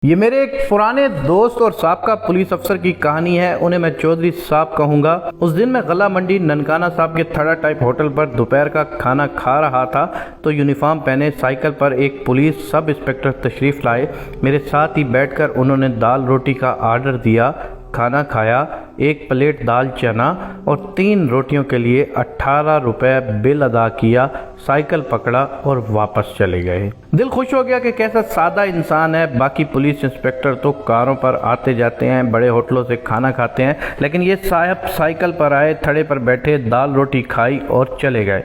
یہ میرے ایک پرانے دوست اور سابقہ پولیس افسر کی کہانی ہے۔ انہیں میں چودھری صاحب کہوں گا۔ اس دن میں غلہ منڈی ننکانہ صاحب کے تھڑا ٹائپ ہوٹل پر دوپہر کا کھانا کھا رہا تھا تو یونیفارم پہنے سائیکل پر ایک پولیس سب انسپکٹر تشریف لائے۔ میرے ساتھ ہی بیٹھ کر انہوں نے دال روٹی کا آرڈر دیا، کھانا کھایا، ایک پلیٹ دال چنا اور 3 روٹیوں کے لیے 18 روپے بل ادا کیا، سائیکل پکڑا اور واپس چلے گئے۔ دل خوش ہو گیا کہ کیسا سادہ انسان ہے۔ باقی پولیس انسپکٹر تو کاروں پر آتے جاتے ہیں، بڑے ہوٹلوں سے کھانا کھاتے ہیں، لیکن یہ صاحب سائیکل پر آئے، تھڑے پر بیٹھے، دال روٹی کھائی اور چلے گئے۔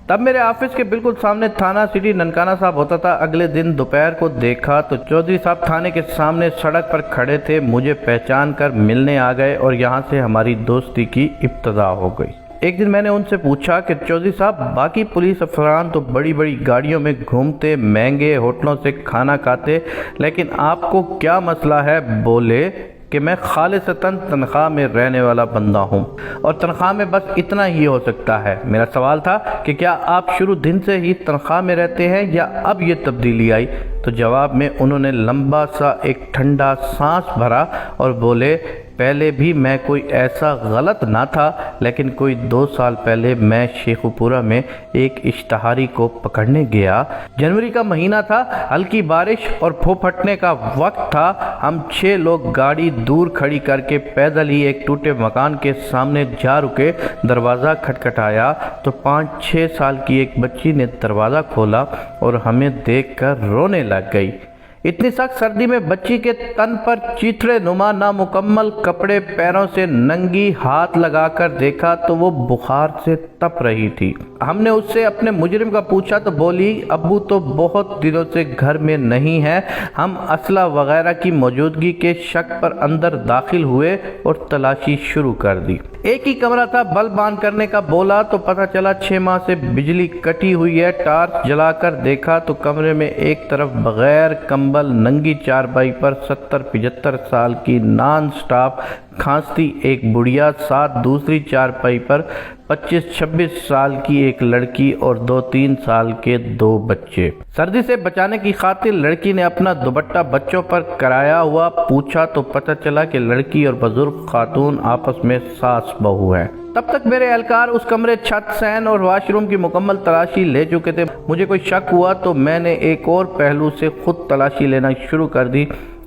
تب میرے آفس کے بالکل سامنے تھانہ سٹی ننکانہ صاحب ہوتا تھا۔ اگلے دن دوپہر کو دیکھا تو چودھری صاحب تھانے کے سامنے سڑک پر کھڑے تھے، مجھے پہچان کر ملنے آ گئے اور یہاں سے ہماری دوستی کی ابتدا ہو گئی۔ ایک دن میں نے ان سے پوچھا کہ چودھری صاحب، باقی پولیس افسران تو بڑی بڑی گاڑیوں میں گھومتے، مہنگے ہوٹلوں سے کھانا کھاتے، لیکن آپ کو کیا مسئلہ ہے؟ بولے کہ میں خالصتاً تنخواہ میں رہنے والا بندہ ہوں اور تنخواہ میں بس اتنا ہی ہو سکتا ہے۔ میرا سوال تھا کہ کیا آپ شروع دن سے ہی تنخواہ میں رہتے ہیں یا اب یہ تبدیلی آئی؟ تو جواب میں انہوں نے لمبا سا ایک ٹھنڈا سانس بھرا اور بولے، پہلے بھی میں کوئی ایسا غلط نہ تھا، لیکن کوئی 2 سال پہلے میں شیخو پورہ میں ایک اشتہاری کو پکڑنے گیا۔ جنوری کا مہینہ تھا، ہلکی بارش اور پھوپھٹنے کا وقت تھا۔ ہم 6 لوگ گاڑی دور کھڑی کر کے پیدل ہی ایک ٹوٹے مکان کے سامنے جا رکے۔ دروازہ کھٹکھٹایا تو 5-6 سال کی ایک بچی نے دروازہ کھولا اور ہمیں دیکھ کر رونے لگ گئی۔ اتنی سخت سردی میں بچی کے تن پر چیتھڑے نما نامکمل کپڑے، پیروں سے ننگی، ہاتھ لگا کر دیکھا تو وہ بخار سے تپ رہی تھی۔ ہم نے اس سے اپنے مجرم کا پوچھا تو بولی، ابو تو بہت دنوں سے گھر میں نہیں ہے۔ ہم اسلحہ وغیرہ کی موجودگی کے شک پر اندر داخل ہوئے اور تلاشی شروع کر دی۔ ایک ہی کمرہ تھا، بلب آن کرنے کا بولا تو پتہ چلا 6 ماہ سے بجلی کٹی ہوئی ہے۔ ٹارچ جلا کر دیکھا تو کمرے میں ایک طرف بغیر کمبل ننگی چارپائی پر 70-75 سال کی نان سٹاپ کھانستی ایک بڑھیا، ساتھ دوسری چارپائی پر 25-26 سال کی ایک لڑکی اور 2-3 سال کے 2 بچے۔ سردی سے بچانے کی خاطر لڑکی نے اپنا دوپٹہ بچوں پر کرایا ہوا۔ پوچھا تو پتہ چلا کہ لڑکی اور بزرگ خاتون آپس میں ساس بہو ہیں۔ تب تک میرے اہلکار اس کمرے، چھت، صحن اور واش روم کی مکمل تلاشی لے چکے تھے۔ مجھے کوئی شک ہوا تو میں نے ایک اور پہلو سے خود تلاشی لینا شروع کر دی۔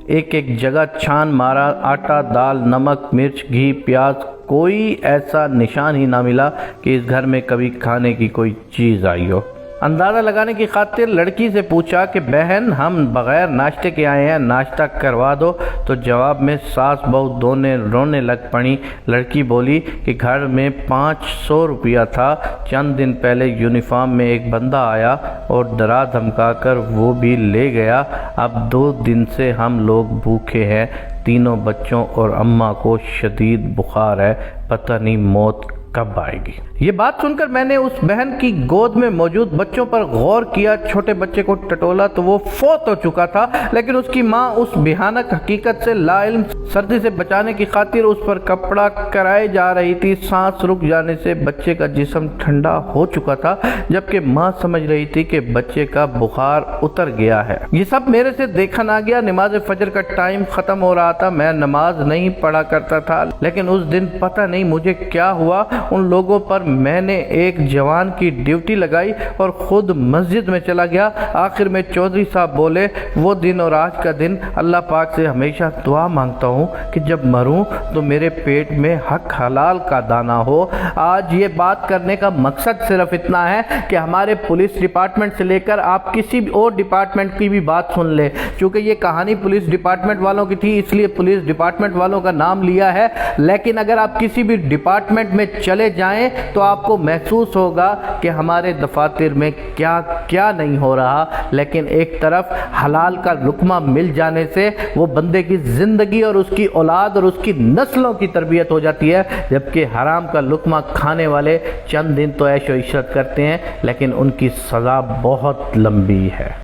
ایک جگہ چھان مارا، آٹا، دال، نمک، مرچ، گھی، پیاز، کوئی ایسا نشان ہی نہ ملا کہ اس گھر میں کبھی کھانے کی کوئی چیز آئی ہو۔ اندازہ لگانے کی خاطر لڑکی سے پوچھا کہ بہن، ہم بغیر ناشتے کے آئے ہیں، ناشتہ کروا دو۔ تو جواب میں ساس بہو دونوں رونے لگ پڑیں۔ لڑکی بولی کہ گھر میں 500 روپیہ تھا، چند دن پہلے یونیفارم میں ایک بندہ آیا اور ڈرا دھمکا کر وہ بھی لے گیا۔ اب 2 دن سے ہم لوگ بھوکے ہیں، تینوں بچوں اور اماں کو شدید بخار ہے، پتہ نہیں موت کب آئے گی۔ یہ بات سن کر میں نے اس بہن کی گود میں موجود بچوں پر غور کیا۔ چھوٹے بچے کو ٹٹولا تو وہ فوت ہو چکا تھا، لیکن اس کی ماں اس بھیانک حقیقت سے لا علم، سردی سے بچانے کی خاطر اس پر کپڑا کرائے جا رہی تھی۔ سانس رک جانے سے بچے کا جسم ٹھنڈا ہو چکا تھا، جبکہ ماں سمجھ رہی تھی کہ بچے کا بخار اتر گیا ہے۔ یہ سب میرے سے دیکھا نہ گیا۔ نماز فجر کا ٹائم ختم ہو رہا تھا۔ میں نماز نہیں پڑھا کرتا تھا، لیکن اس دن پتہ نہیں مجھے کیا ہوا، ان لوگوں پر میں نے ایک جوان کی ڈیوٹی لگائی اور خود مسجد میں چلا گیا۔ آخر میں چودھری صاحب بولے، وہ دن اور آج کا دن اللہ پاک سے ہمیشہ دعا مانگتا ہوں کہ جب مروں تو میرے پیٹ میں حق حلال کا دانہ ہو۔ آج یہ بات کرنے کا مقصد صرف اتنا ہے کہ ہمارے پولیس ڈپارٹمنٹ سے لے کر آپ کسی بھی اور ڈپارٹمنٹ کی بھی بات سن لیں۔ چونکہ یہ کہانی پولیس ڈپارٹمنٹ والوں کی تھی، اس لیے پولیس ڈپارٹمنٹ والوں کا نام لیا ہے، لیکن اگر آپ کسی بھی ڈپارٹمنٹ میں چلے جائیں تو آپ کو محسوس ہوگا کہ ہمارے دفاتر میں کیا کیا نہیں ہو رہا، لیکن ایک طرف حلال کا لقمہ مل جانے سے وہ بندے کی زندگی اور اس کی اولاد اور اس کی نسلوں کی تربیت ہو جاتی ہے، جبکہ حرام کا لقمہ کھانے والے چند دن تو عیش و عشرت کرتے ہیں، لیکن ان کی سزا بہت لمبی ہے۔